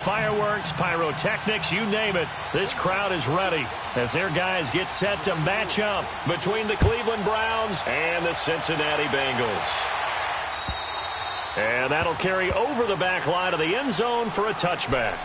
fireworks, pyrotechnics, you name it. This crowd is ready as their guys get set to match up between the Cleveland Browns and the Cincinnati Bengals. And that'll carry over the back line of the end zone for a touchback.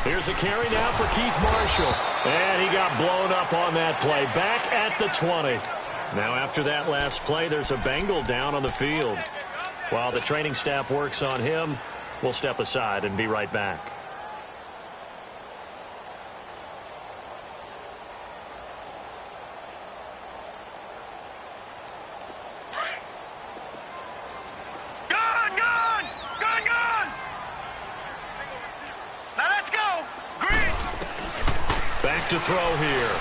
Here's a carry now for Keith Marshall. And he got blown up on that play. Back at the 20. Now after that last play, there's a Bengal down on the field. While the training staff works on him, we'll step aside and be right back. To throw here.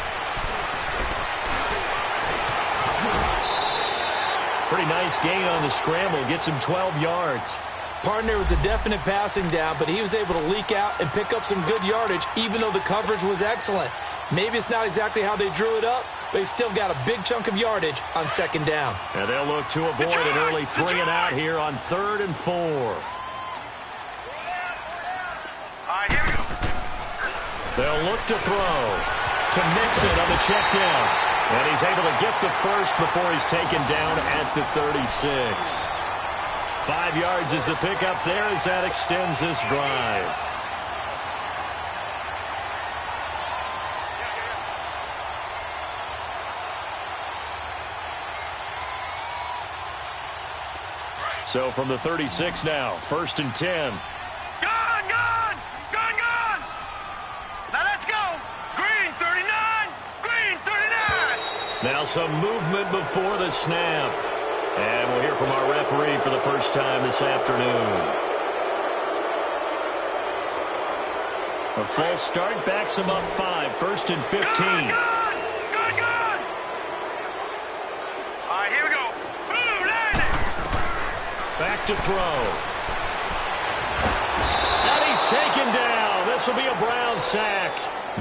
Pretty nice gain on the scramble. Gets him 12 yards. Partner was a definite passing down, but he was able to leak out and pick up some good yardage, even though the coverage was excellent. Maybe it's not exactly how they drew it up, but he still got a big chunk of yardage on second down. And they'll look to avoid an early 3 and out here on 3rd and 4. They'll look to throw to Mixon on the check down. And he's able to get the first before he's taken down at the 36. 5 yards is the pickup there as that extends this drive. So from the 36 now, 1st and 10. Now some movement before the snap. And we'll hear from our referee for the first time this afternoon. A false start backs him up 5. 1st and 15. Good. All right, here we go. Boom, landing. Back to throw. And he's taken down. This will be a Brown sack.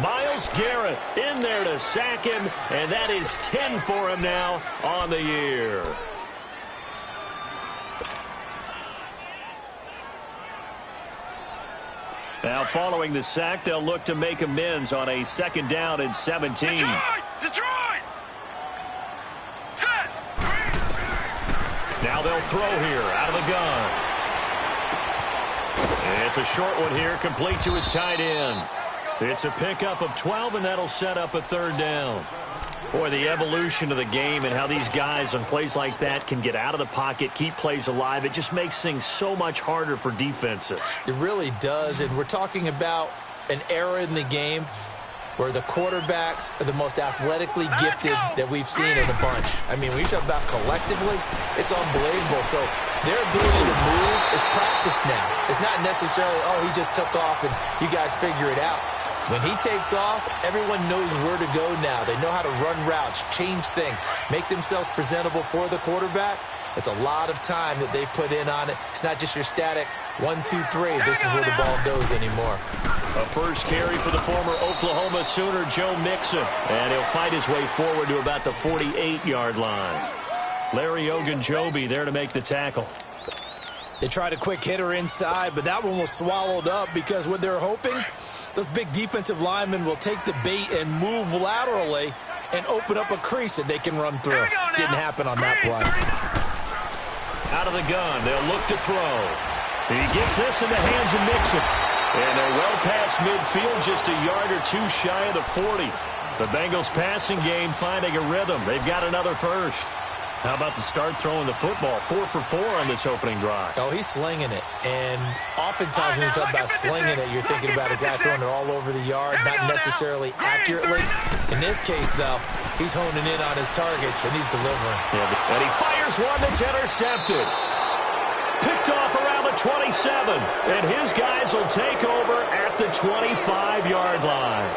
Myles Garrett in there to sack him, and that is 10 for him now on the year. Now following the sack, they'll look to make amends on a 2nd down and 17. Detroit! Set! Now they'll throw here out of the gun. And it's a short one here, complete to his tight end. It's a pickup of 12, and that'll set up a 3rd down. Boy, the evolution of the game and how these guys on plays like that can get out of the pocket, keep plays alive, it just makes things so much harder for defenses. It really does, and we're talking about an era in the game where the quarterbacks are the most athletically gifted that we've seen in a bunch. I mean, when you talk about collectively, it's unbelievable. So their ability to move is practiced now. It's not necessarily, oh, he just took off and you guys figure it out. When he takes off, everyone knows where to go now. They know how to run routes, change things, make themselves presentable for the quarterback. It's a lot of time that they put in on it. It's not just your static 1, 2, 3. This is where the ball goes anymore. A first carry for the former Oklahoma Sooner, Joe Mixon. And he'll fight his way forward to about the 48-yard line. Larry Ogunjobi there to make the tackle. They tried a quick hitter inside, but that one was swallowed up because what they're hoping, those big defensive linemen will take the bait and move laterally and open up a crease that they can run through. Didn't happen on that play. Out of the gun, they'll look to throw. He gets this in the hands of Mixon. And they're well past midfield, just a yard or two shy of the 40. The Bengals passing game finding a rhythm. They've got another first. How about the start throwing the football? 4 for 4 on this opening drive. Oh, he's slinging it. And oftentimes when you talk about slinging it, you're thinking about a guy throwing it all over the yard, not necessarily accurately. In this case, though, he's honing in on his targets, and he's delivering. Yeah, and he fires one that's intercepted. Picked 27, and his guys will take over at the 25-yard line.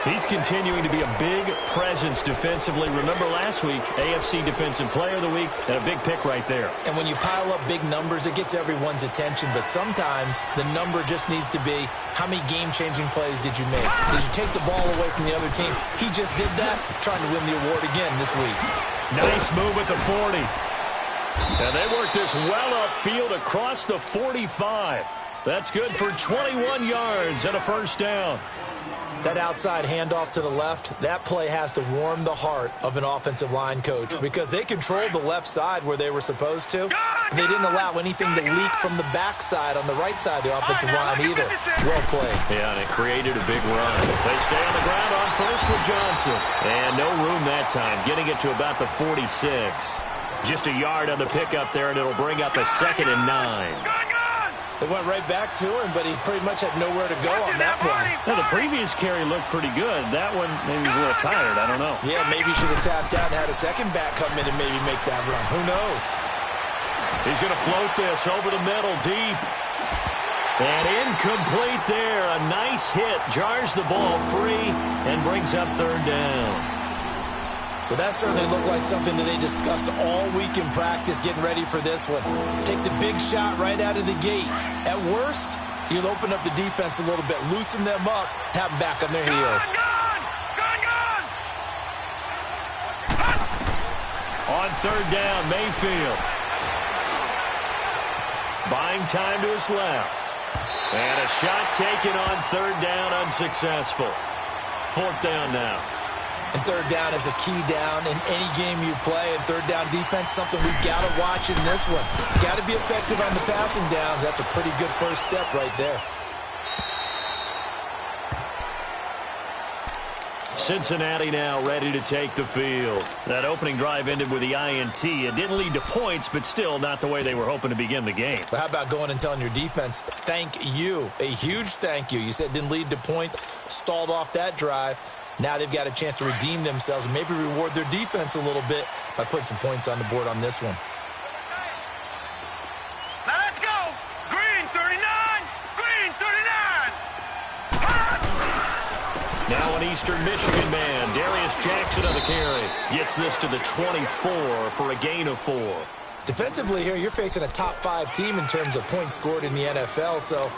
He's continuing to be a big presence defensively. Remember last week, AFC Defensive Player of the Week, and a big pick right there. And when you pile up big numbers, it gets everyone's attention. But sometimes the number just needs to be, how many game-changing plays did you make? Did you take the ball away from the other team? He just did that, trying to win the award again this week. Nice move at the 40. And they work this well upfield across the 45. That's good for 21 yards and a first down. That outside handoff to the left, that play has to warm the heart of an offensive line coach because they controlled the left side where they were supposed to. They didn't allow anything to leak from the backside on the right side of the offensive line either. Well played. Yeah, and it created a big run. They stay on the ground on first with Johnson. And no room that time, getting it to about the 46. Just a yard on the pickup there, and it'll bring up a 2nd and 9. They went right back to him, but he pretty much had nowhere to go on that play. Now, the previous carry looked pretty good. That one, maybe he was a little tired. I don't know. Yeah, maybe he should have tapped out and had a second back come in and maybe make that run. Who knows? He's going to float this over the middle, deep. And incomplete there. A nice hit. Jars the ball free and brings up 3rd down. Well, that certainly looked like something that they discussed all week in practice getting ready for this one. Take the big shot right out of the gate. At worst, you'll open up the defense a little bit, loosen them up, have them back on their heels. On 3rd down, Mayfield. Buying time to his left. And a shot taken on 3rd down, unsuccessful. 4th down now. And 3rd down is a key down in any game you play. And 3rd down defense, something we've got to watch in this one. Got to be effective on the passing downs. That's a pretty good first step right there. Cincinnati now ready to take the field. That opening drive ended with the INT. It didn't lead to points, but still not the way they were hoping to begin the game. But how about going and telling your defense, thank you, a huge thank you. You said it didn't lead to points, stalled off that drive. Now they've got a chance to redeem themselves and maybe reward their defense a little bit by putting some points on the board on this one. Now let's go. Green 39. Green 39. Now an Eastern Michigan man, Darius Jackson on the carry. Gets this to the 24 for a gain of 4. Defensively here, you're facing a top 5 team in terms of points scored in the NFL. So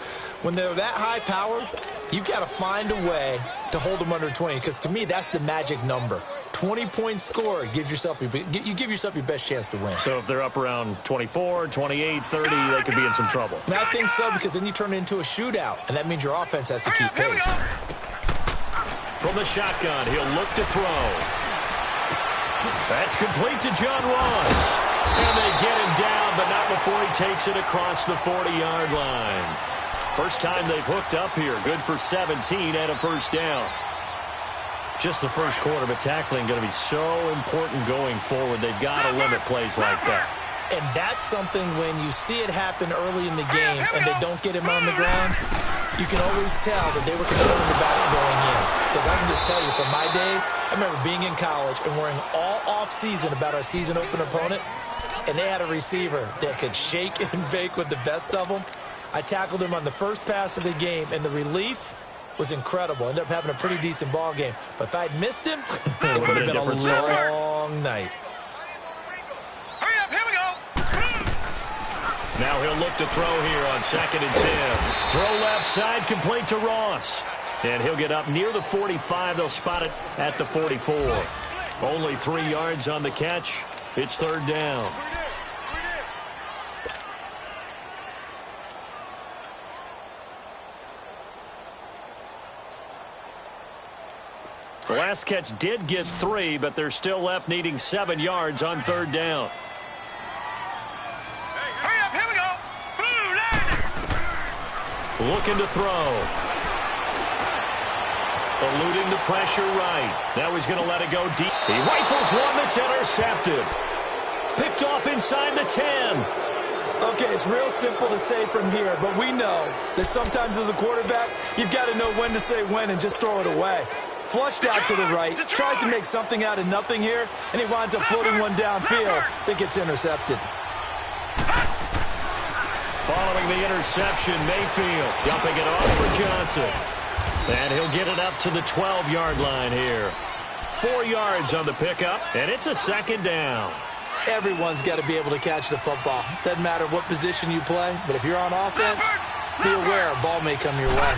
when they're that high powered, you've got to find a way to hold them under 20, because to me, that's the magic number. 20 points scored gives yourself you give yourself your best chance to win. So if they're up around 24, 28, 30, they could be in some trouble. And I think so, because then you turn it into a shootout, and that means your offense has to keep pace. From the shotgun, he'll look to throw. That's complete to John Ross. And they get him down, but not before he takes it across the 40-yard line. First time they've hooked up here. Good for 17 and a first down. Just the first quarter, but tackling going to be so important going forward. They've got to limit plays like that. And that's something when you see it happen early in the game and they don't get him on the ground, you can always tell that they were concerned about it going in. Because I can just tell you, from my days, I remember being in college and worrying all off-season about our season opener opponent, and they had a receiver that could shake and bake with the best of them. I tackled him on the first pass of the game, and the relief was incredible. Ended up having a pretty decent ball game. But if I'd missed him, it would have been a long night. Hurry up, here we go. Now he'll look to throw here on 2nd and 10. Throw left side, complete to Ross. And he'll get up near the 45. They'll spot it at the 44. Only 3 yards on the catch. It's 3rd down. The last catch did get 3, but they're still left needing 7 yards on 3rd down. Hurry up, here we go. Blue, Looking to throw. Eluding the pressure right. Now he's going to let it go deep. He rifles one that's intercepted. Picked off inside the 10. Okay, it's real simple to say from here, but we know that sometimes as a quarterback, you've got to know when to say when and just throw it away. Flushed out to the right, tries to make something out of nothing here, and he winds up floating one downfield that gets intercepted. Following the interception, Mayfield dumping it off for Johnson. And he'll get it up to the 12-yard line here. 4 yards on the pickup, and it's a second down. Everyone's got to be able to catch the football. Doesn't matter what position you play, but if you're on offense, be aware a ball may come your way.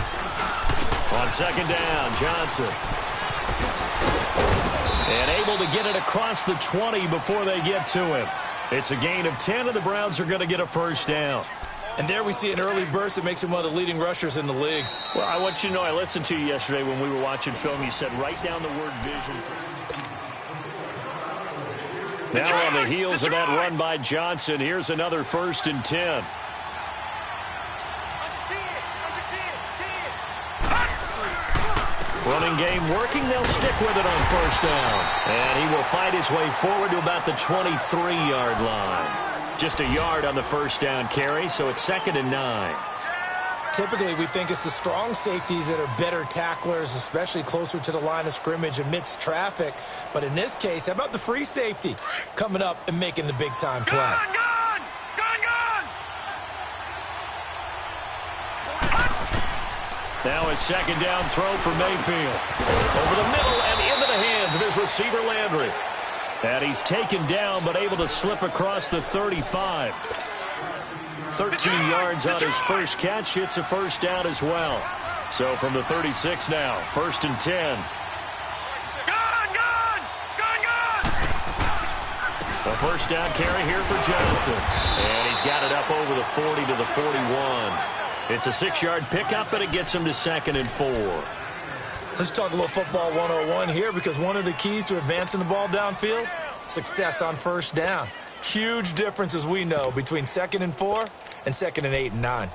On second down, Johnson. And able to get it across the 20 before they get to him. It's a gain of 10, and the Browns are going to get a first down. And there we see an early burst that makes him one of the leading rushers in the league. Well, I want you to know, I listened to you yesterday when we were watching film. You said write down the word vision. Now on the heels of that run by Johnson, here's another 1st and 10. Running game working. They'll stick with it on 1st down. And he will fight his way forward to about the 23-yard line. Just a yard on the 1st down carry, so it's 2nd and 9. Typically, we think it's the strong safeties that are better tacklers, especially closer to the line of scrimmage amidst traffic. But in this case, how about the free safety coming up and making the big-time play? Gun! Now a 2nd down throw for Mayfield. Over the middle and into the hands of his receiver, Landry. And he's taken down, but able to slip across the 35. 13 yards on his first catch. It's a 1st down as well. So from the 36 now, 1st and 10. A 1st down carry here for Johnson. And he's got it up over the 40 to the 41. It's a 6-yard pickup, but it gets him to 2nd and 4. Let's talk a little football 101 here, because one of the keys to advancing the ball downfield, success on 1st down. Huge difference, as we know, between 2nd and 4 and 2nd and 8 and 9.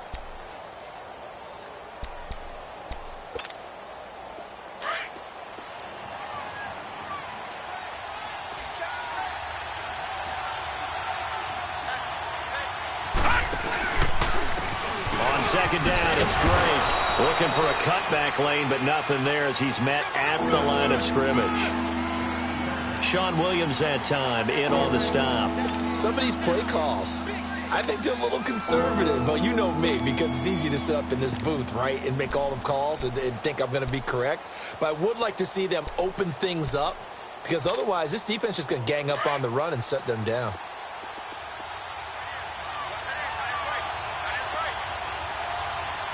On 2nd down, it's Drake. Looking for a cutback lane, but nothing there as he's met at the line of scrimmage. Sean Williams that time in on the stop. Some of these play calls, I think they're a little conservative, but you know me, because it's easy to sit up in this booth, right, and make all the calls and think I'm going to be correct. But I would like to see them open things up, because otherwise this defense is going to gang up on the run and shut them down.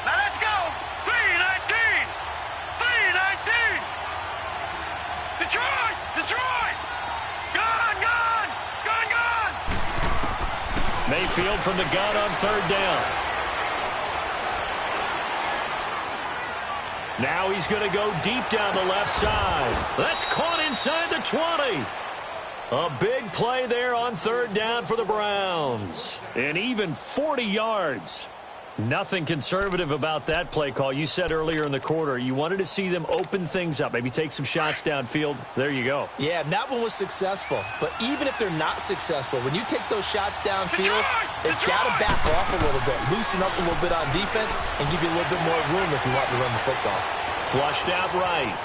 Now let's go! 319! 319! Detroit! Detroit! Gun! Mayfield from the gun on 3rd down. Now he's going to go deep down the left side. That's caught inside the 20. A big play there on 3rd down for the Browns. And even 40 yards. Nothing conservative about that play call. You said earlier in the quarter you wanted to see them open things up, maybe take some shots downfield. There you go. Yeah, that one was successful. But even if they're not successful, when you take those shots downfield, they've got to back off a little bit, loosen up a little bit on defense, and give you a little bit more room if you want to run the football. Flushed out right.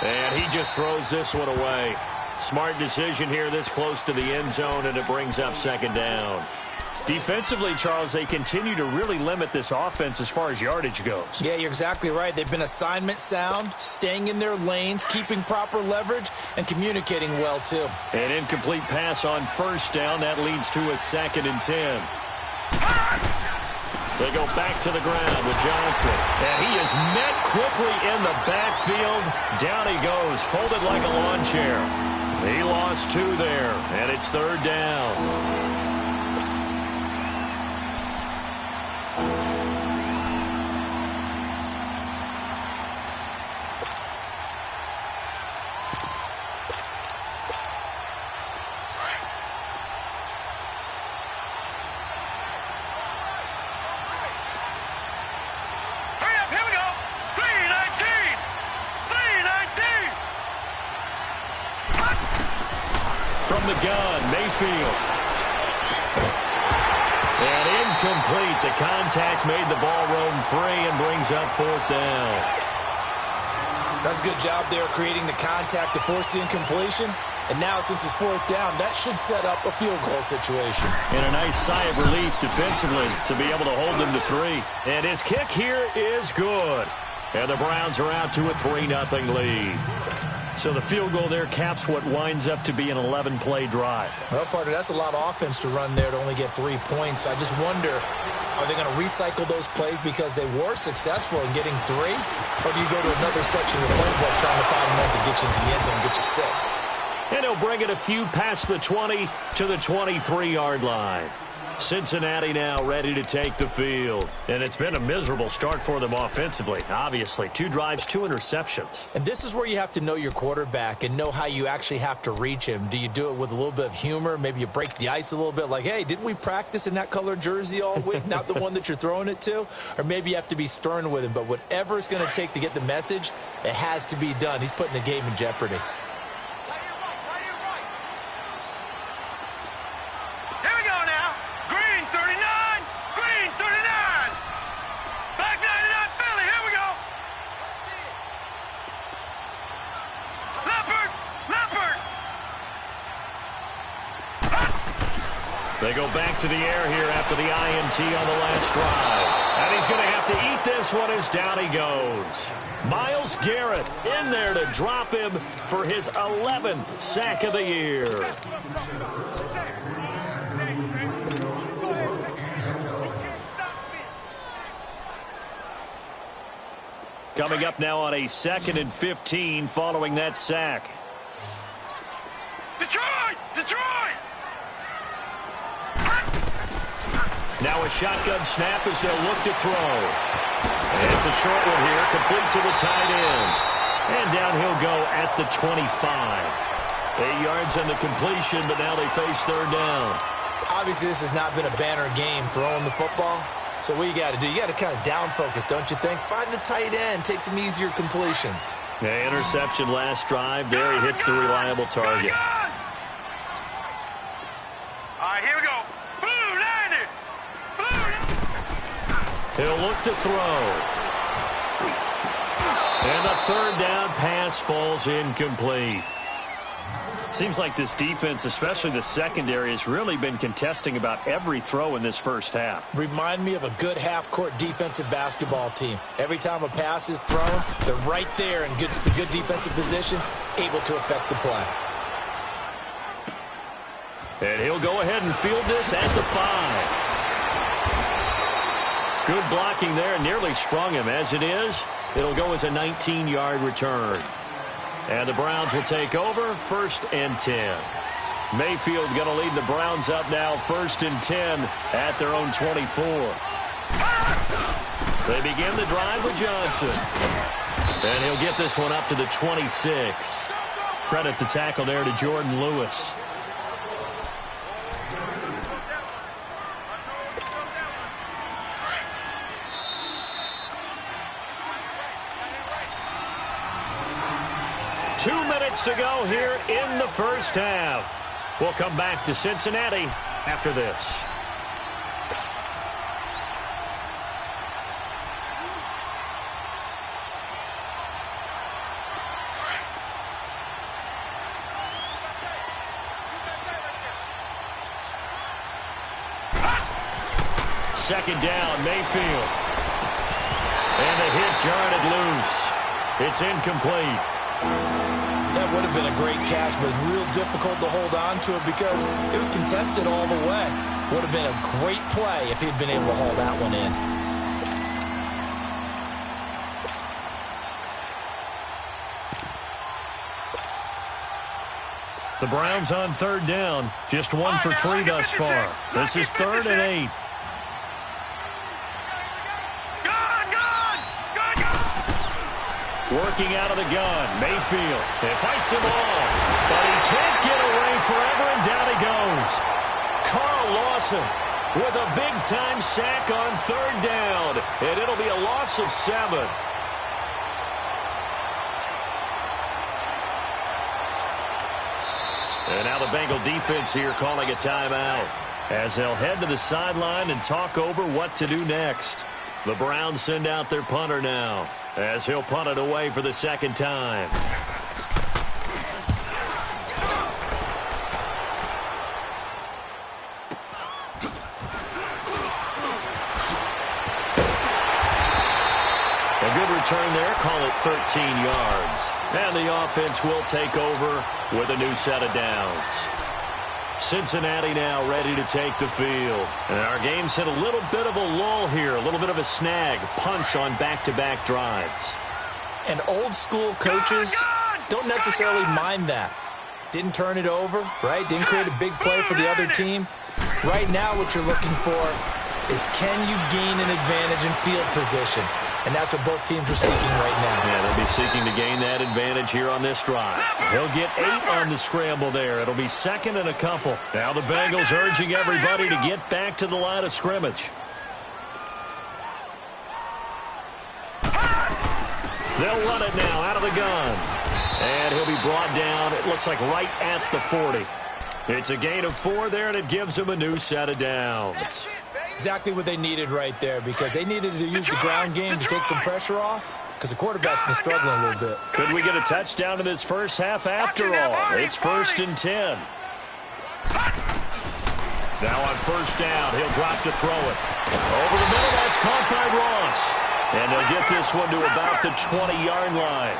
And he just throws this one away. Smart decision here this close to the end zone, and it brings up 2nd down. Defensively, Charles, they continue to really limit this offense as far as yardage goes. Yeah, you're exactly right. They've been assignment sound, staying in their lanes, keeping proper leverage, and communicating well, too. An incomplete pass on 1st down. That leads to a 2nd and 10. They go back to the ground with Johnson. And he is met quickly in the backfield. Down he goes, folded like a lawn chair. He lost 2 there, and it's 3rd down. From the gun, Mayfield. And incomplete. The contact made the ball roam free and brings up 4th down. That's a good job there creating the contact to force the incompletion. And now, since it's fourth down, that should set up a field goal situation. And a nice sigh of relief defensively to be able to hold them to 3. And his kick here is good. And the Browns are out to a 3-0 lead. So the field goal there caps what winds up to be an 11-play drive. Well, partner, that's a lot of offense to run there to only get 3 points. I just wonder, are they going to recycle those plays because they were successful in getting 3? Or do you go to another section of the playbook trying to find ones that get you into the end zone and get you 6? And he'll bring it a few past the 20 to the 23-yard line. Cincinnati now ready to take the field. And it's been a miserable start for them offensively. Obviously, 2 drives, 2 interceptions. And this is where you have to know your quarterback and know how you actually have to reach him. Do you do it with a little bit of humor? Maybe you break the ice a little bit like, hey, didn't we practice in that colored jersey all week? Not the one that you're throwing it to? Or maybe you have to be stern with him. But whatever it's going to take to get the message, it has to be done. He's putting the game in jeopardy. They go back to the air here after the INT on the last drive. And he's going to have to eat this one as down he goes. Myles Garrett in there to drop him for his 11th sack of the year. Coming up now on a 2nd and 15 following that sack. Detroit! Detroit! Now a shotgun snap as they'll look to throw. And it's a short one here, complete to the tight end. And down he'll go at the 25. 8 yards on the completion, but now they face 3rd down. Obviously, this has not been a banner game throwing the football. So what you got to do, you got to kind of down focus, don't you think? Find the tight end, take some easier completions. Yeah, interception last drive. There he hits the reliable target. All right, here we go. Blue, landed. He'll look to throw. And the 3rd down pass falls incomplete. Seems like this defense, especially the secondary, has really been contesting about every throw in this first half. Remind me of a good half-court defensive basketball team. Every time a pass is thrown, they're right there in good defensive position, able to affect the play. And he'll go ahead and field this at the 5. Good blocking there, nearly sprung him. As it is, it'll go as a 19-yard return. And the Browns will take over 1st and 10. Mayfield going to lead the Browns up now 1st and 10 at their own 24. They begin the drive with Johnson. And he'll get this one up to the 26. Credit the tackle there to Jordan Lewis. To go here in the first half. We'll come back to Cincinnati after this. Second down, Mayfield. And the hit jarred it loose. It's incomplete. That would have been a great catch, but it's real difficult to hold on to it because it was contested all the way. Would have been a great play if he'd been able to haul that one in. The Browns on 3rd down. Just 1 for 3 thus far. This is 3rd and 8. Working out of the gun, Mayfield. It fights him off, but he can't get away forever, and down he goes. Carl Lawson with a big-time sack on 3rd down, and it'll be a loss of 7. And now the Bengal defense here calling a timeout as they'll head to the sideline and talk over what to do next. The Browns send out their punter now. as he'll punt it away for the second time. A good return there, call it 13 yards. And the offense will take over with a new set of downs. Cincinnati now ready to take the field. And our game's hit a little bit of a lull here, a little bit of a snag. Punts on back-to-back drives. And old-school coaches don't necessarily mind that. Didn't turn it over, right? Didn't create a big play for the other team. Right now what you're looking for is can you gain an advantage in field position? And that's what both teams are seeking right now. Yeah, they'll be seeking to gain that advantage here on this drive. He'll get 8 on the scramble there. It'll be second and a couple. Now the Bengals urging everybody to get back to the line of scrimmage. They'll run it now out of the gun. And he'll be brought down, it looks like right at the 40. It's a gain of 4 there, and it gives them a new set of downs. Exactly what they needed right there, because they needed to use the ground game to take some pressure off, because the quarterback's been struggling a little bit. Could we get a touchdown in this first half after all? It's 1st and 10. Now on first down, he'll drop to throw it. Over the middle, that's caught by Ross. And they'll get this one to about the 20-yard line.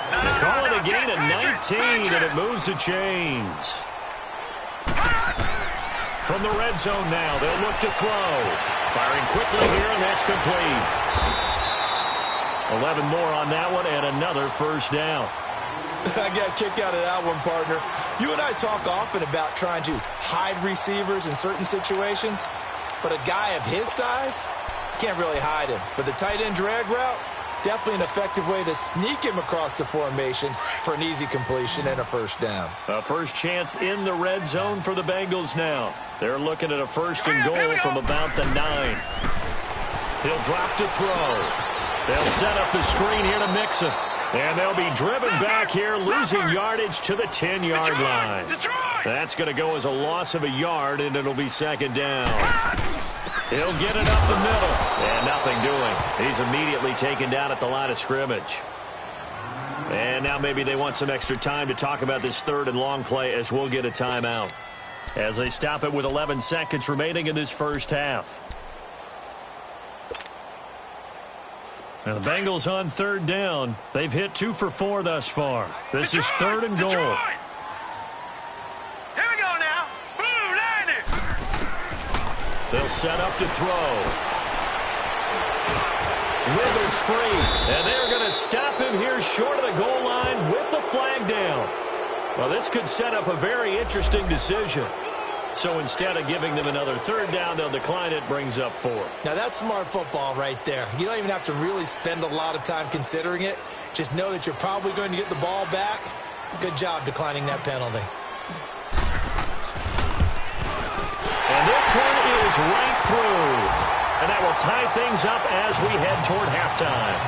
They call it a gain of 19, and it moves the chains. From the red zone now, they'll look to throw. Firing quickly here, and that's complete. 11 more on that one, and another first down. I got a kick out of that one, partner. You and I talk often about trying to hide receivers in certain situations, but a guy of his size, can't really hide him. But the tight end drag route, definitely an effective way to sneak him across the formation for an easy completion and a first down. A first chance in the red zone for the Bengals now. They're looking at a 1st and goal from about the 9. He'll drop to throw. They'll set up the screen here to mix him. And they'll be driven back here, losing yardage to the 10-yard line. That's going to go as a loss of a yard, and it'll be second down. He'll get it up the middle, and nothing doing. He's immediately taken down at the line of scrimmage. And now maybe they want some extra time to talk about this 3rd and long play, as we'll get a timeout, as they stop it with 11 seconds remaining in this first half. Now the Bengals on 3rd down. They've hit 2 for 4 thus far. This is 3rd and goal. Here we go now. Blue line. They'll set up to throw. Rivers free, and they're going to stop him here short of the goal line with the flag down. Well, this could set up a very interesting decision. So instead of giving them another 3rd down, they'll decline it, brings up 4. Now that's smart football right there. You don't even have to really spend a lot of time considering it. Just know that you're probably going to get the ball back. Good job declining that penalty. And this one is right through. And that will tie things up as we head toward halftime.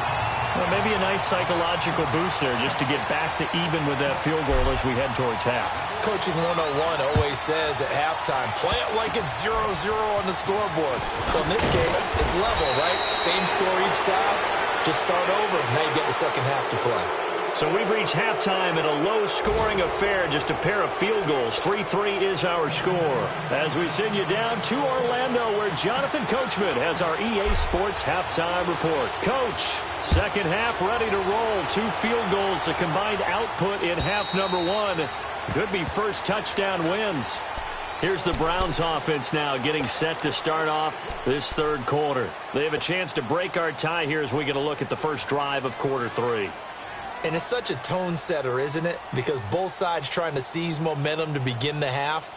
Well, maybe a nice psychological boost there just to get back to even with that field goal as we head towards half. Coaching 101 always says at halftime, play it like it's 0-0 on the scoreboard. Well, in this case, it's level, right? Same score each side. Just start over. Now you get the second half to play. So we've reached halftime at a low-scoring affair, just a pair of field goals. 3-3 is our score. As we send you down to Orlando, where Jonathan Coachman has our EA Sports halftime report. Coach, second half ready to roll. 2 field goals, the combined output in half number 1. Could be first touchdown wins. Here's the Browns offense now getting set to start off this 3rd quarter. They have a chance to break our tie here as we get a look at the first drive of quarter 3. And it's such a tone setter, isn't it? Because both sides trying to seize momentum to begin the half.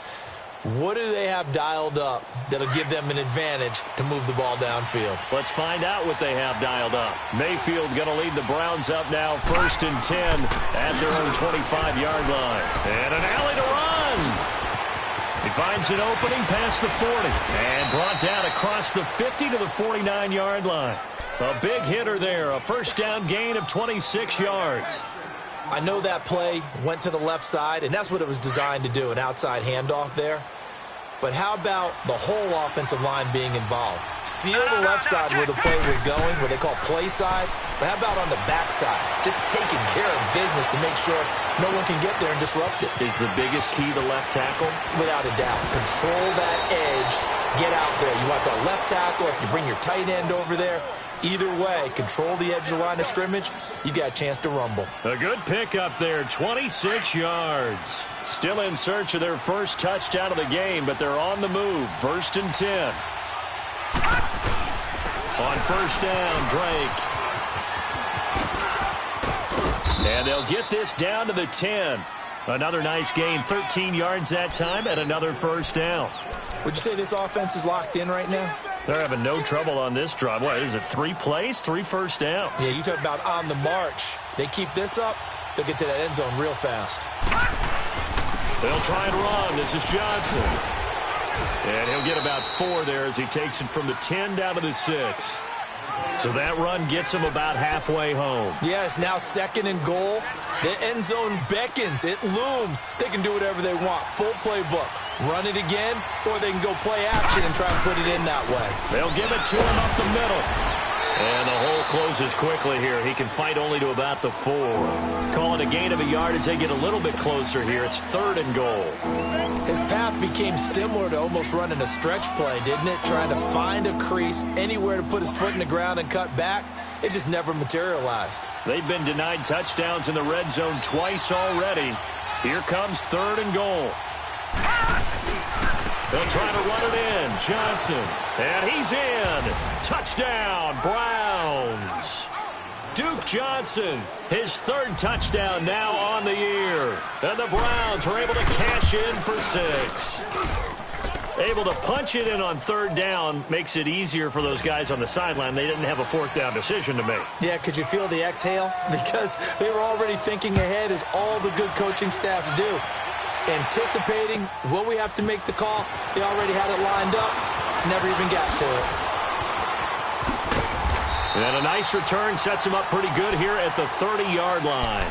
What do they have dialed up that'll give them an advantage to move the ball downfield? Let's find out what they have dialed up. Mayfield going to lead the Browns up now, 1st and 10 at their own 25-yard line. And an alley to run. He finds an opening past the 40 and brought down across the 50 to the 49-yard line. A big hitter there, a first down gain of 26 yards. I know that play went to the left side, and that's what it was designed to do, an outside handoff there. But how about the whole offensive line being involved? Seal the left side where the play was going, what they call play side. But how about on the back side? Just taking care of business to make sure no one can get there and disrupt it. Is the biggest key the left tackle? Without a doubt. Control that edge. Get out there. You want the left tackle. If you bring your tight end over there, either way, control the edge of the line of scrimmage, you got a chance to rumble. A good pick up there, 26 yards. Still in search of their first touchdown of the game, but they're on the move. 1st and 10. On first down, Drake. And they'll get this down to the 10. Another nice gain, 13 yards that time, and another first down. Would you say this offense is locked in right now? They're having no trouble on this drive. What is it, 3 plays, 3 first downs? Yeah, you talk about on the march. They keep this up, they'll get to that end zone real fast. They'll try and run. This is Johnson. And he'll get about 4 there as he takes it from the 10 down to the 6. So that run gets him about halfway home. Yeah, it's now 2nd and goal. The end zone beckons. It looms. They can do whatever they want. Full playbook. Run it again, or they can go play action and try and put it in that way. They'll give it to him up the middle. And the hole closes quickly here. He can fight only to about the 4. Calling a gain of a yard as they get a little bit closer here. It's 3rd and goal. His path became similar to almost running a stretch play, didn't it? Trying to find a crease, anywhere to put his foot in the ground and cut back. It just never materialized. They've been denied touchdowns in the red zone twice already. Here comes 3rd and goal. They'll try to run it in. Johnson. And he's in. Touchdown, Browns. Duke Johnson, his 3rd touchdown now on the year. And the Browns are able to cash in for 6. Able to punch it in on 3rd down makes it easier for those guys on the sideline. They didn't have a 4th down decision to make. Yeah, could you feel the exhale? Because they were already thinking ahead, as all the good coaching staffs do. Anticipating, will we have to make the call? They already had it lined up. Never even got to it. And a nice return sets them up pretty good here at the 30-yard line.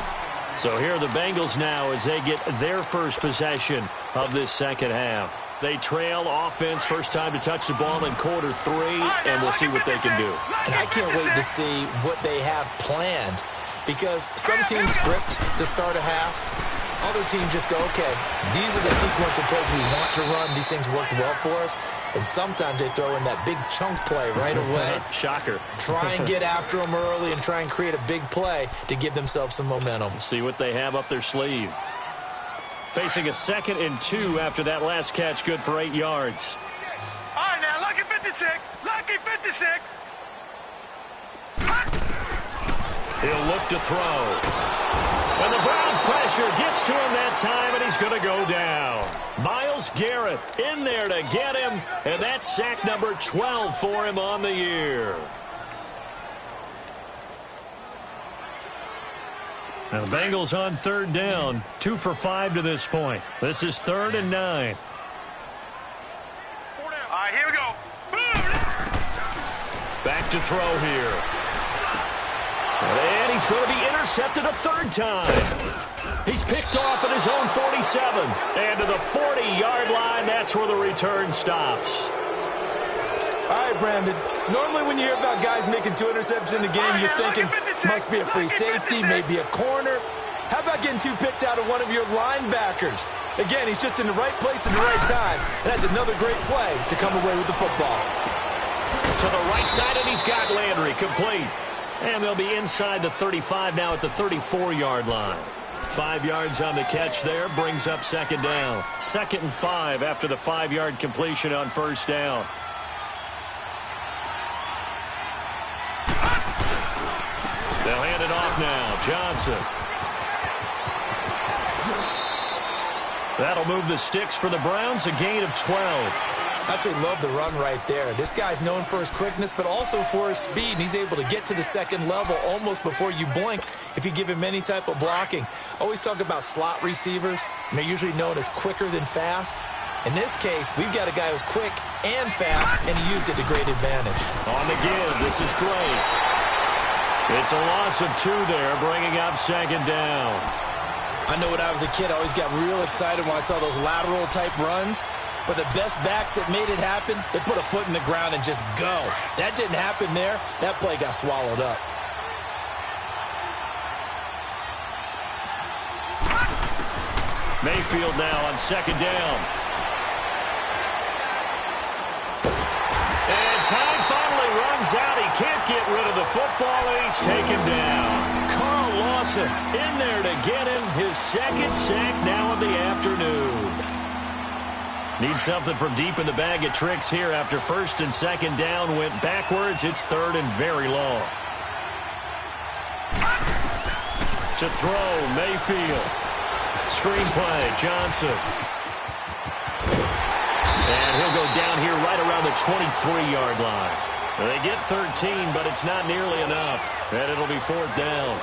So here are the Bengals now as they get their first possession of this second half. They trail offense, first time to touch the ball in quarter 3, and we'll see what they can do. And I can't wait to see what they have planned, because some teams script to start a half. Other teams just go, okay, these are the sequence of plays we want to run. These things worked well for us. And sometimes they throw in that big chunk play right away. Shocker. Try and get after them early and try and create a big play to give themselves some momentum. See what they have up their sleeve. Facing a 2nd and 2 after that last catch, good for 8 yards. All right, now, lucky 56. Lucky 56. He'll look to throw. And the Browns pressure gets to him that time, and he's going to go down. Myles Garrett in there to get him, and that's sack number 12 for him on the year. Now the Bengals on 3rd down, 2 for 5 to this point. This is 3rd and 9. All right, here we go. Back to throw here. And he's going to be intercepted a 3rd time. He's picked off at his own 47. And to the 40-yard line, that's where the return stops. All right, Brandon. Normally when you hear about guys making 2 interceptions in a game, you're thinking must be a free safety, maybe a corner. How about getting 2 picks out of one of your linebackers? Again, he's just in the right place at the right time. And that's another great play to come away with the football. To the right side, and he's got Landry complete. And they'll be inside the 35 now at the 34-yard line. 5 yards on the catch there, brings up 2nd down. 2nd and 5 after the 5-yard completion on 1st down. They'll hand it off now. Johnson. That'll move the sticks for the Browns, a gain of 12. I actually love the run right there. This guy's known for his quickness, but also for his speed. And he's able to get to the 2nd level almost before you blink if you give him any type of blocking. Always talk about slot receivers, and they're usually known as quicker than fast. In this case, we've got a guy who's quick and fast, and he used it to great advantage. On the give, this is Drake. It's a loss of 2 there, bringing up 2nd down. I know when I was a kid, I always got real excited when I saw those lateral-type runs. But the best backs that made it happen, they put a foot in the ground and just go. That didn't happen there. That play got swallowed up. Mayfield now on second down. And time finally runs out. He can't get rid of the football, and he's taken down. Carl Lawson in there to get him. His second sack now of the afternoon. Needs something from deep in the bag of tricks here after first and second down went backwards. It's third and very long. To throw, Mayfield. Screen play, Johnson. And he'll go down here right around the 23-yard line. They get 13, but it's not nearly enough. And it'll be fourth down.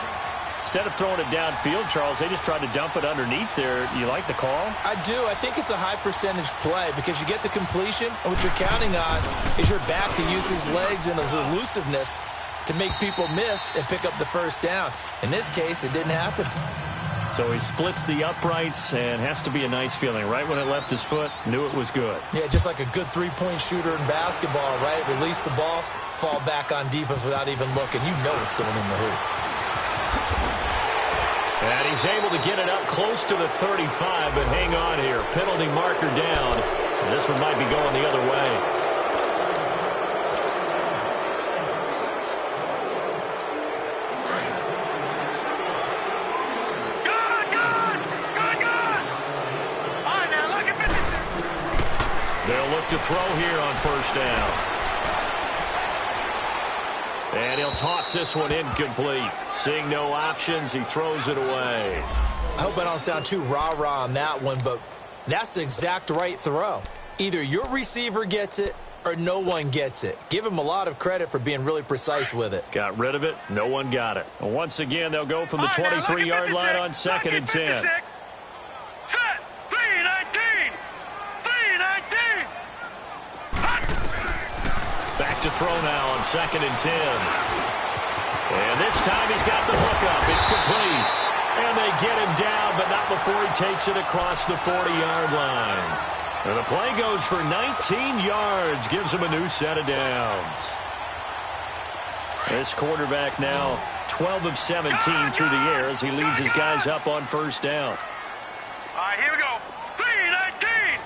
Instead of throwing it downfield, Charles, they just tried to dump it underneath there. You like the call? I do. I think it's a high-percentage play because you get the completion, and what you're counting on is your back to use his legs and his elusiveness to make people miss and pick up the first down. In this case, it didn't happen. So he splits the uprights and has to be a nice feeling. Right when it left his foot, knew it was good. Yeah, just like a good three-point shooter in basketball, right? Release the ball, fall back on defense without even looking. You know it's going in the hoop. And he's able to get it up close to the 35, but hang on here. Penalty marker down. So this one might be going the other way. They'll look to throw here on first down. And he'll toss this one incomplete. Seeing no options, he throws it away. I hope I don't sound too rah-rah on that one, but that's the exact right throw. Either your receiver gets it or no one gets it. Give him a lot of credit for being really precise with it. Got rid of it. No one got it. And once again, they'll go from the 23-yard line on second and 10. Back to throw now on second and 10. And this time he's got the hook up. It's complete. And they get him down, but not before he takes it across the 40-yard line. And the play goes for 19 yards. Gives him a new set of downs. This quarterback now 12 of 17 through the air as he leads his guys up on first down. All right, here we go. 3-19.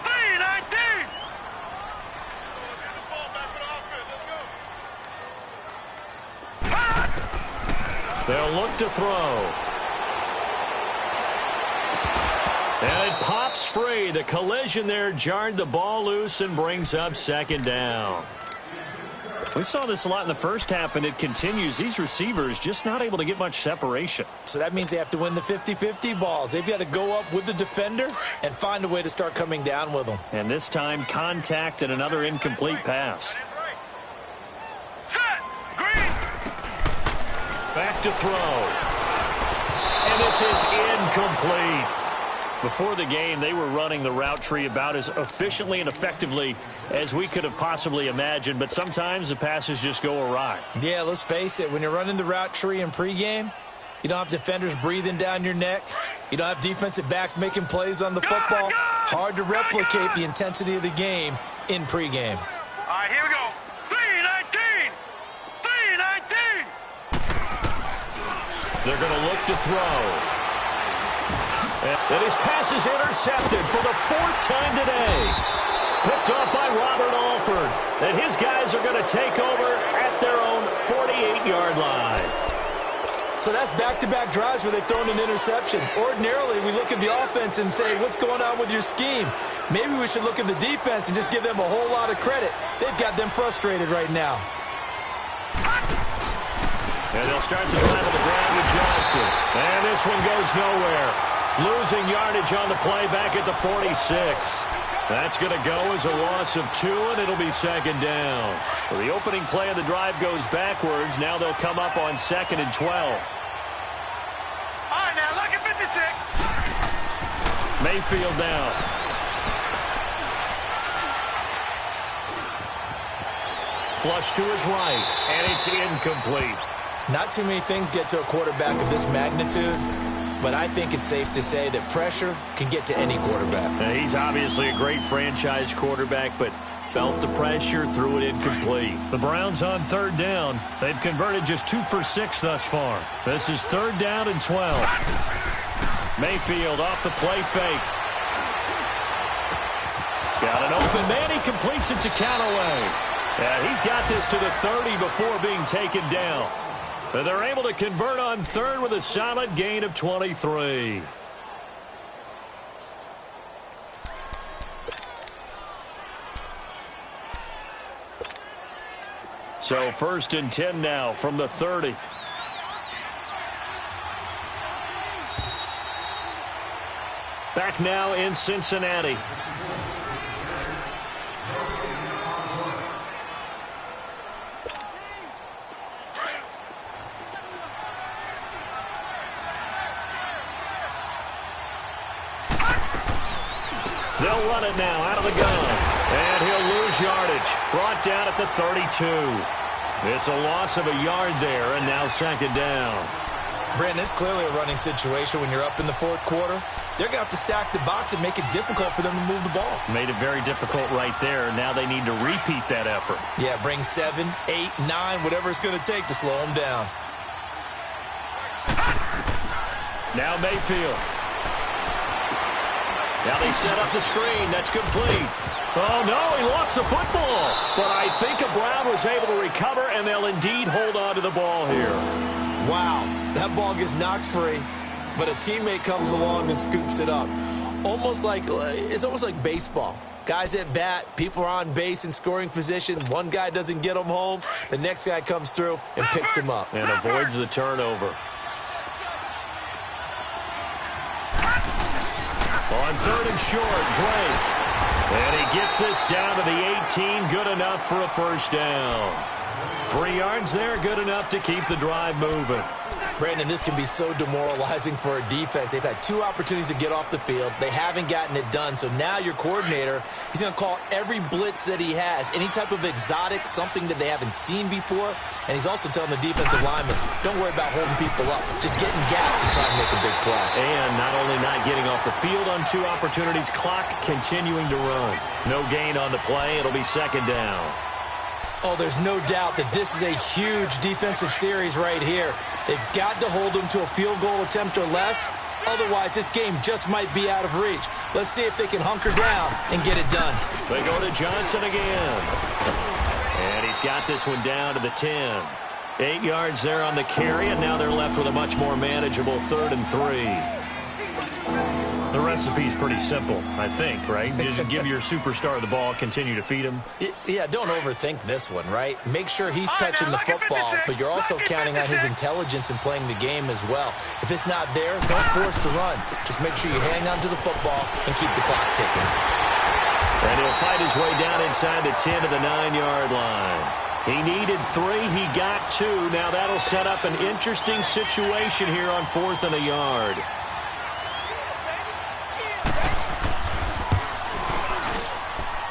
3-19. They'll look to throw. And it pops free. The collision there jarred the ball loose and brings up second down. We saw this a lot in the first half, and it continues. These receivers just not able to get much separation. So that means they have to win the 50-50 balls. They've got to go up with the defender and find a way to start coming down with them. And this time, contact and another incomplete pass. Back to throw. And this is incomplete. Before the game, they were running the route tree about as efficiently and effectively as we could have possibly imagined, but sometimes the passes just go awry. Yeah, let's face it. When you're running the route tree in pregame, you don't have defenders breathing down your neck. You don't have defensive backs making plays on the football. Hard to replicate the intensity of the game in pregame. All right, here we go. 3-19. 3-19. They're going to look to throw. And his pass is intercepted for the fourth time today. Picked off by Robert Alford. And his guys are going to take over at their own 48-yard line. So that's back-to-back drives where they've thrown an interception. Ordinarily, we look at the offense and say, what's going on with your scheme? Maybe we should look at the defense and just give them a whole lot of credit. They've got them frustrated right now. And they'll start the drive on the ground with Johnson. And this one goes nowhere. Losing yardage on the play back at the 46. That's going to go as a loss of 2, and it'll be second down. Well, the opening play of the drive goes backwards. Now they'll come up on second and 12. All right, now look at 56. Mayfield now. Flush to his right, and it's incomplete. Not too many things get to a quarterback of this magnitude but I think it's safe to say that pressure can get to any quarterback. He's obviously a great franchise quarterback, but felt the pressure, threw it incomplete. The Browns on third down. They've converted just 2 for 6 thus far. This is third down and 12. Mayfield off the play fake. He's got an open man. He completes it to Callaway. And he's got this to the 30 before being taken down. But they're able to convert on third with a solid gain of 23. So first and 10 now from the 30. Back now in Cincinnati. They'll run it now out of the gun. And he'll lose yardage. Brought down at the 32. It's a loss of a yard there, and now second down. Brandon, it's clearly a running situation when you're up in the fourth quarter. They're going to have to stack the box and make it difficult for them to move the ball. Made it very difficult right there. Now they need to repeat that effort. Yeah, bring 7, 8, 9, whatever it's going to take to slow them down. Now Mayfield. Now they set up the screen. That's complete. Oh, no, he lost the football. But I think Brown was able to recover, and they'll indeed hold on to the ball here. Wow, that ball gets knocked free, but a teammate comes along and scoops it up. It's almost like baseball. Guys at bat, people are on base in scoring position. One guy doesn't get him home. The next guy comes through and picks him up. And avoids the turnover. On third and short, Drake. And he gets this down to the 18. Good enough for a first down. 3 yards there, good enough to keep the drive moving. Brandon, this can be so demoralizing for a defense. They've had 2 opportunities to get off the field. They haven't gotten it done. So now your coordinator, he's going to call every blitz that he has, any type of exotic, something that they haven't seen before. And he's also telling the defensive lineman, don't worry about holding people up. Just get in gaps and try to make a big play. And not only not getting off the field on 2 opportunities, clock continuing to run. No gain on the play. It'll be second down. Oh, there's no doubt that this is a huge defensive series right here. They've got to hold them to a field goal attempt or less. Otherwise, this game just might be out of reach. Let's see if they can hunker down and get it done. They go to Johnson again. And he's got this one down to the 10. 8 yards there on the carry, and now they're left with a much more manageable 3rd and 3. The recipe's pretty simple, I think, right? Just give your superstar the ball, continue to feed him. Yeah, don't overthink this one, right? Make sure he's touching the football, but you're also counting on his intelligence in playing the game as well. If it's not there, don't force the run. Just make sure you hang on to the football and keep the clock ticking. And he'll fight his way down inside the 10 to the 9-yard line. He needed 3. He got 2. Now that'll set up an interesting situation here on 4th and a yard.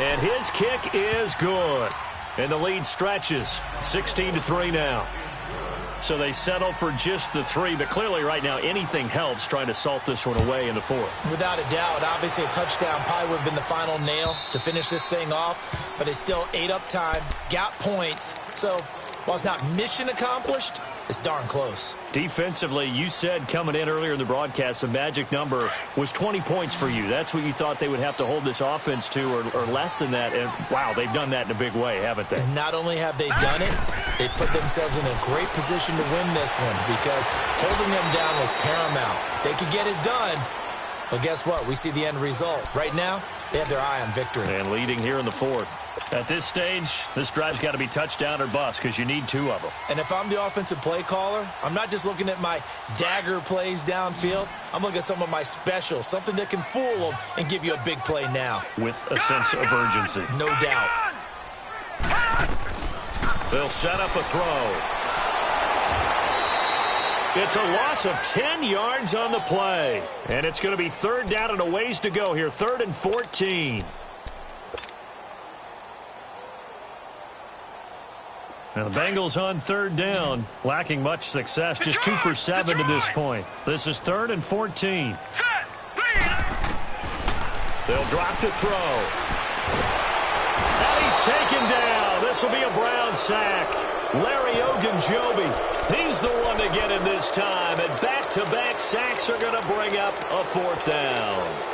And his kick is good. And the lead stretches. 16-3 now. So they settle for just the 3. But clearly right now anything helps trying to salt this one away in the 4th. Without a doubt. Obviously a touchdown probably would have been the final nail to finish this thing off. But they still ate up time. Got points. So while it's not mission accomplished, it's darn close. Defensively, you said coming in earlier in the broadcast, the magic number was 20 points for you. That's what you thought they would have to hold this offense to, or less than that. And, wow, they've done that in a big way, haven't they? And not only have they done it, they put themselves in a great position to win this one because holding them down was paramount. If they could get it done, well, guess what? We see the end result. Right now, they have their eye on victory. And leading here in the 4th. At this stage, this drive's got to be touchdown or bust because you need 2 of them. And if I'm the offensive play caller, I'm not just looking at my dagger plays downfield. I'm looking at some of my specials, something that can fool them and give you a big play now. With a sense of urgency. No doubt. They'll set up a throw. It's a loss of 10 yards on the play. And it's going to be 3rd down and a ways to go here. 3rd and 14. Now the Bengals on third down, lacking much success, just 2 for 7 to this point. This is 3rd and 14. They'll drop to throw. And he's taken down. This will be a Brown sack. Larry Ogunjobi, he's the one to get in this time. And back-to-back sacks are going to bring up a 4th down.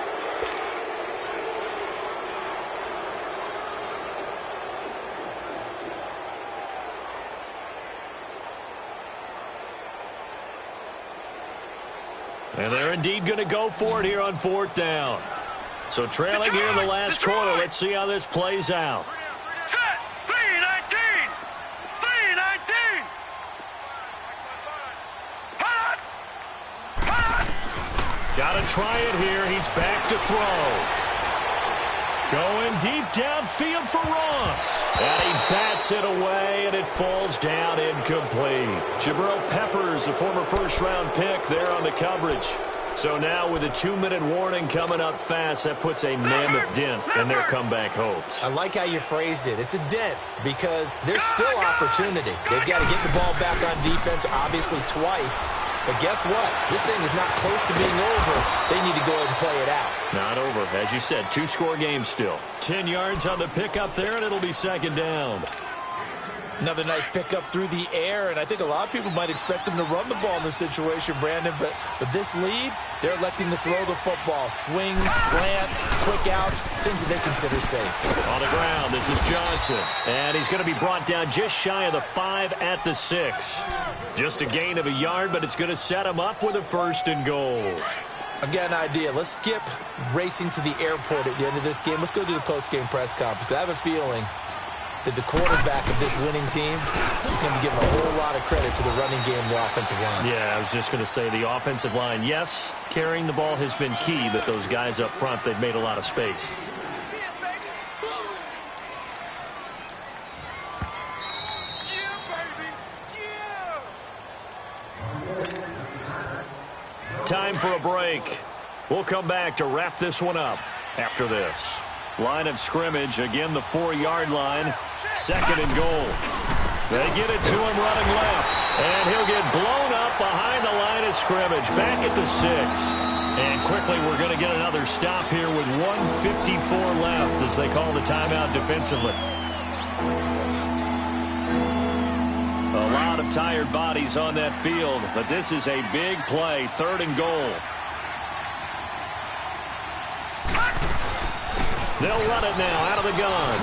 And they're indeed going to go for it here on 4th down. So trailing here in the last quarter. Let's see how this plays out. Set. 3-19. 3-19. Hot. Hot. Got to try it here. He's back to throw. Going deep downfield for Ross. And he bats it away, and it falls down incomplete. Jabril Peppers, a former first-round pick, there on the coverage. So now with a 2-minute warning coming up fast, that puts a mammoth dent in their comeback hopes. I like how you phrased it. It's a dent because there's still opportunity. They've got to get the ball back on defense, obviously twice. But guess what? This thing is not close to being over. They need to go ahead and play it out. Not over. As you said, 2-score game still. 10 yards on the pickup there, and it'll be 2nd down. Another nice pickup through the air, and I think a lot of people might expect them to run the ball in this situation, Brandon, but with this lead, they're electing to throw the football. Swings, slants, quick outs, things that they consider safe. On the ground, this is Johnson, and he's going to be brought down just shy of the 5 at the 6. Just a gain of a yard, but it's going to set him up with a 1st and goal. I've got an idea. Let's skip racing to the airport at the end of this game. Let's go to the post-game press conference. I have a feeling that the quarterback of this winning team is going to be giving a whole lot of credit to the running game and the offensive line. Yeah, I was just going to say the offensive line, yes, carrying the ball has been key, but those guys up front, they've made a lot of space. Time for a break. We'll come back to wrap this one up after this. Line of scrimmage, again the 4-yard line. 2nd and goal. They get it to him running left. And he'll get blown up behind the line of scrimmage. Back at the 6. And quickly we're going to get another stop here with 1:54 left as they call the timeout defensively. A lot of tired bodies on that field, but this is a big play. 3rd and goal. They'll run it now out of the gun.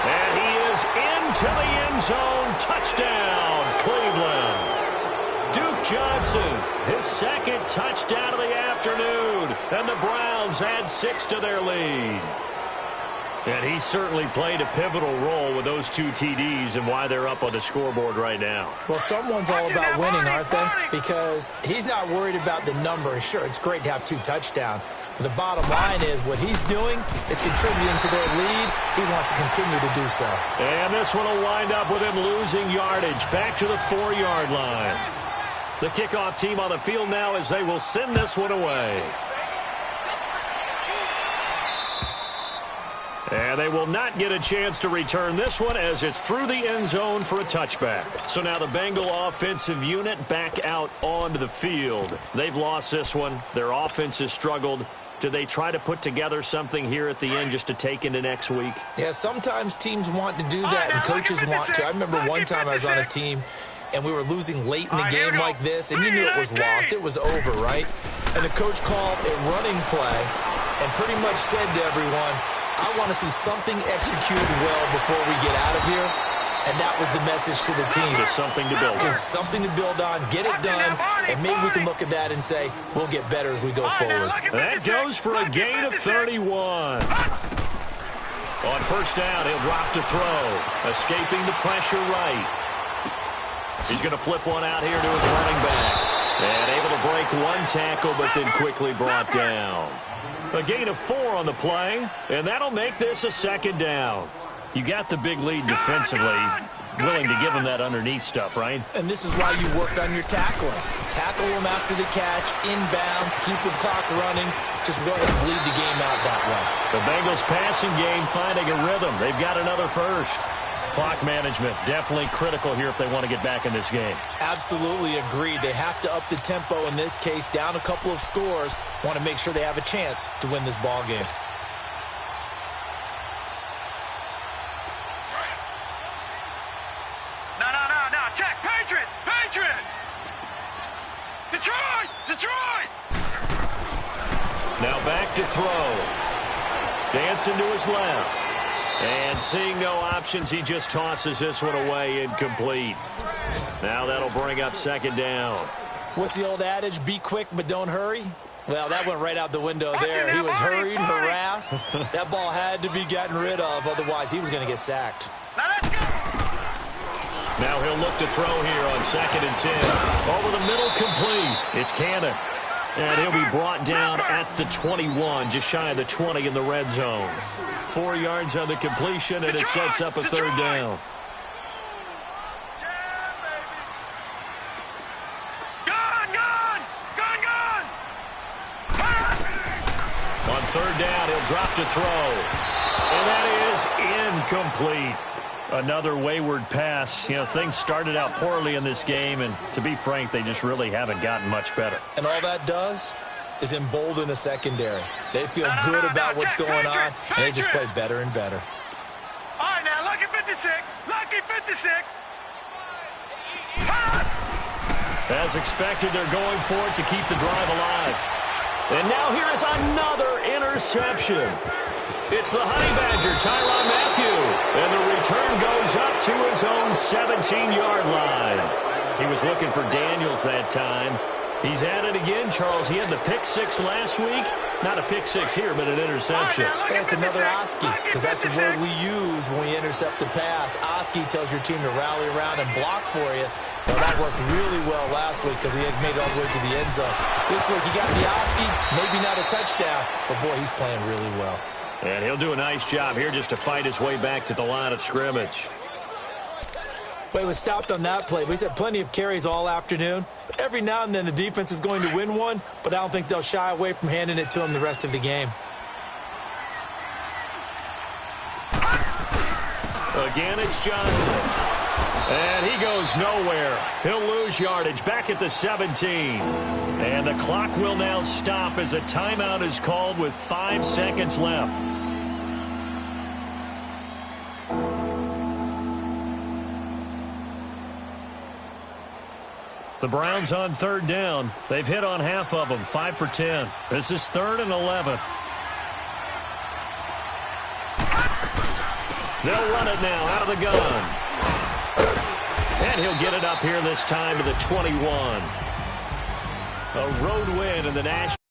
And he is into the end zone. Touchdown, Cleveland. Duke Johnson, his 2nd touchdown of the afternoon. And the Browns add 6 to their lead. And he certainly played a pivotal role with those 2 TDs and why they're up on the scoreboard right now. Well, someone's all about winning, aren't they? Because he's not worried about the number. Sure, it's great to have 2 touchdowns. But the bottom line is what he's doing is contributing to their lead. He wants to continue to do so. And this one will wind up with him losing yardage back to the 4-yard line. The kickoff team on the field now as they will send this one away. And they will not get a chance to return this one as it's through the end zone for a touchback. So now the Bengal offensive unit back out onto the field. They've lost this one. Their offense has struggled. Do they try to put together something here at the end just to take into next week? Yeah, sometimes teams want to do that and coaches want to. I remember one time I was on a team and we were losing late in the game like this, and you knew it was lost. It was over, right? And the coach called a running play and pretty much said to everyone, I want to see something executed well before we get out of here. And that was the message to the team. Just something to build on. Just something to build on, get it done, and maybe we can look at that and say, we'll get better as we go forward. That goes for a gain of 31. On 1st down, he'll drop to throw. Escaping the pressure right. He's going to flip one out here to his running back. And able to break one tackle, but then quickly brought down. A gain of 4 on the play, and that'll make this a 2nd down. You got the big lead defensively, willing to give them that underneath stuff, right? And this is why you work on your tackling. Tackle them after the catch, inbounds, keep the clock running. Just go ahead and bleed the game out that way. The Bengals passing game finding a rhythm. They've got another first. Clock management, definitely critical here if they want to get back in this game. Absolutely agreed. They have to up the tempo in this case, down a couple of scores. Want to make sure they have a chance to win this ball game. No. Check. Patriot. Detroit. Now back to throw. Dancing to his left. And seeing no options, he just tosses this one away, incomplete. Now that'll bring up second down. What's the old adage? Be quick, but don't hurry. Well, that went right out the window there. He was hurried, harassed. That ball had to be gotten rid of, otherwise he was going to get sacked. Now let's go. Now he'll look to throw here on 2nd and 10. Over the middle, complete. It's Cannon. And he'll be brought down at the 21, just shy of the 20 in the red zone. 4 yards on the completion, and it sets up a third down. Gun. On third down, he'll drop to throw. And that is incomplete. Another wayward pass. You know, things started out poorly in this game, and to be frank, they just really haven't gotten much better. And all that does is embolden the secondary. They feel good about what's going on, and they just play better and better. All right, now, lucky 56. As expected, they're going for it to keep the drive alive. And now here is another interception. It's the Honey Badger, Tyrann Mathieu. And the return goes up to his own 17-yard line. He was looking for Daniels that time. He's at it again, Charles. He had the pick six last week. Not a pick six here, but an interception. It's another Oski, because that's the word we use when we intercept a pass. Oski tells your team to rally around and block for you. Well, that worked really well last week because he had made it all the way to the end zone. This week, he got the Oski, maybe not a touchdown, but, boy, he's playing really well. And he'll do a nice job here just to fight his way back to the line of scrimmage. Well, he was stopped on that play, but he's had plenty of carries all afternoon. Every now and then the defense is going to win one, but I don't think they'll shy away from handing it to him the rest of the game. Again, it's Johnson. And he goes nowhere. He'll lose yardage back at the 17. And the clock will now stop as a timeout is called with 5 seconds left. The Browns on third down. They've hit on half of them, 5 for 10. This is 3rd and 11. They'll run it now out of the gun. And he'll get it up here this time to the 21. A road win in the National.